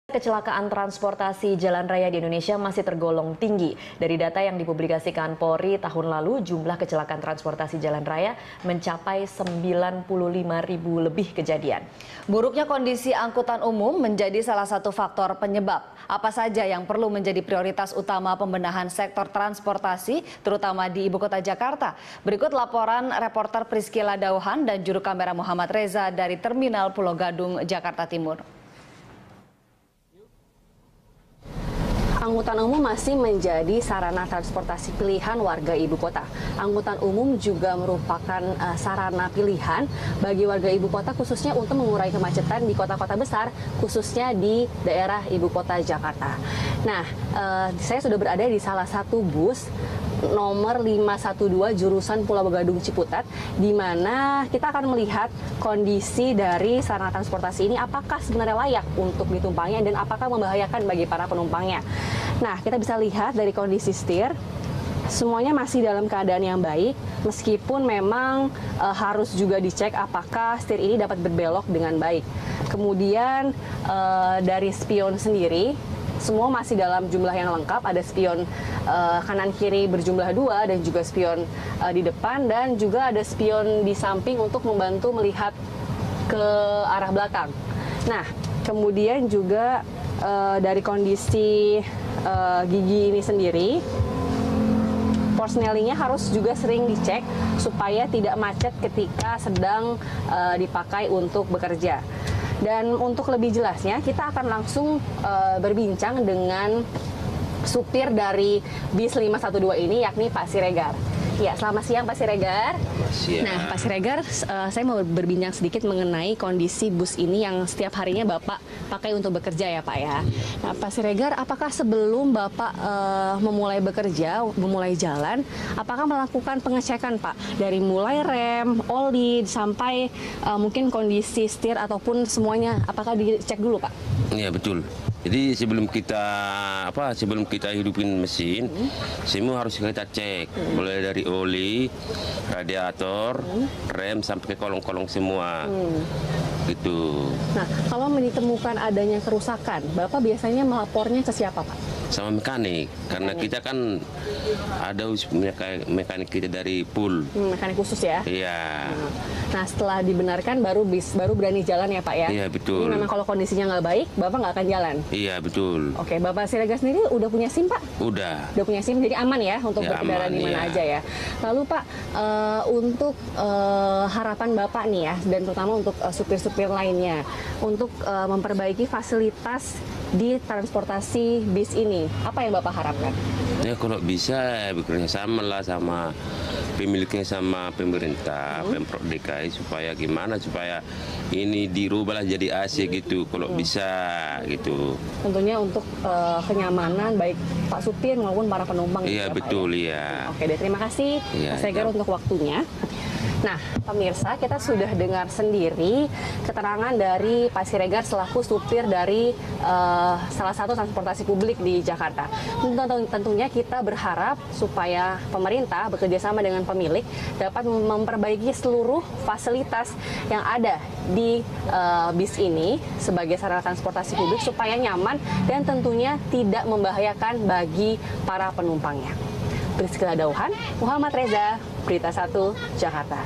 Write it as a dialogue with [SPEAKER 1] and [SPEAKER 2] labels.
[SPEAKER 1] Kecelakaan transportasi jalan raya di Indonesia masih tergolong tinggi. Dari data yang dipublikasikan Polri tahun lalu, jumlah kecelakaan transportasi jalan raya mencapai 95.000 lebih kejadian.
[SPEAKER 2] Buruknya kondisi angkutan umum menjadi salah satu faktor penyebab. Apa saja yang perlu menjadi prioritas utama pembenahan sektor transportasi, terutama di Ibu Kota Jakarta? Berikut laporan reporter Priscila Dauhan dan juru kamera Muhammad Reza dari Terminal Pulau Gadung, Jakarta Timur.
[SPEAKER 3] Angkutan umum masih menjadi sarana transportasi pilihan warga ibu kota. Angkutan umum juga merupakan sarana pilihan bagi warga ibu kota, khususnya untuk mengurai kemacetan di kota-kota besar, khususnya di daerah ibu kota Jakarta. Nah, saya sudah berada di salah satu bus nomor 512 jurusan Pulau Gadung Ciputat, di mana kita akan melihat kondisi dari sarana transportasi ini, apakah sebenarnya layak untuk ditumpangi dan apakah membahayakan bagi para penumpangnya. Nah, kita bisa lihat dari kondisi setir, semuanya masih dalam keadaan yang baik, meskipun memang harus juga dicek apakah setir ini dapat berbelok dengan baik. Kemudian dari spion sendiri, semua masih dalam jumlah yang lengkap. Ada spion kanan kiri berjumlah 2 dan juga spion di depan, dan juga ada spion di samping untuk membantu melihat ke arah belakang. Nah, kemudian juga dari kondisi gigi ini sendiri, Porsnelingnya harus juga sering dicek supaya tidak macet ketika sedang dipakai untuk bekerja. Dan untuk lebih jelasnya, kita akan langsung berbincang dengan supir dari bis 512 ini, yakni Pak Siregar. Ya, selamat siang Pak Siregar. Nah, Pak Siregar, saya mau berbincang sedikit mengenai kondisi bus ini yang setiap harinya Bapak pakai untuk bekerja ya Pak ya. Nah, Pak Siregar, apakah sebelum Bapak memulai bekerja, memulai jalan, apakah melakukan pengecekan Pak? Dari mulai rem, oli, sampai mungkin kondisi setir ataupun semuanya, apakah dicek dulu Pak?
[SPEAKER 4] Iya betul. Jadi sebelum kita hidupin mesin, semua harus kita cek, mulai dari oli, radiator, rem sampai ke kolong-kolong semua. Gitu.
[SPEAKER 3] Nah, kalau ditemukan adanya kerusakan, Bapak biasanya melapornya ke siapa Pak?
[SPEAKER 4] Sama mekanik, karena kita kan ada mekanik kita dari pool.
[SPEAKER 3] Mekanik khusus ya?
[SPEAKER 4] Iya.
[SPEAKER 3] Nah, setelah dibenarkan baru berani jalan ya Pak ya?
[SPEAKER 4] Iya betul.
[SPEAKER 3] Ini memang kalau kondisinya nggak baik, Bapak nggak akan jalan?
[SPEAKER 4] Iya betul.
[SPEAKER 3] Oke, Bapak Siregar sendiri udah punya SIM Pak?
[SPEAKER 4] Udah.
[SPEAKER 3] Udah punya SIM, jadi aman ya untuk
[SPEAKER 4] Ya,
[SPEAKER 3] berkendara di mana aja ya. Lalu Pak, untuk harapan Bapak nih ya, dan terutama untuk supir-supir lainnya, untuk memperbaiki fasilitas di transportasi bis ini, apa yang Bapak harapkan?
[SPEAKER 4] Ya kalau bisa bekerja sama lah sama pemiliknya, sama pemerintah, Pemprov DKI, supaya gimana, supaya ini dirubahlah jadi AC gitu, kalau bisa gitu.
[SPEAKER 3] Tentunya untuk kenyamanan baik Pak supir maupun para penumpang.
[SPEAKER 4] Iya betul
[SPEAKER 3] ya.
[SPEAKER 4] ya.
[SPEAKER 3] Oke deh, terima kasih Pak Siregar untuk waktunya. Nah, pemirsa, kita sudah dengar sendiri keterangan dari Pak Siregar selaku supir dari salah satu transportasi publik di Jakarta. Tentunya kita berharap supaya pemerintah bekerjasama dengan pemilik dapat memperbaiki seluruh fasilitas yang ada di bis ini sebagai sarana transportasi publik supaya nyaman dan tentunya tidak membahayakan bagi para penumpangnya. Priscila Dauhan, Muhammad Reza, Berita 1, Jakarta.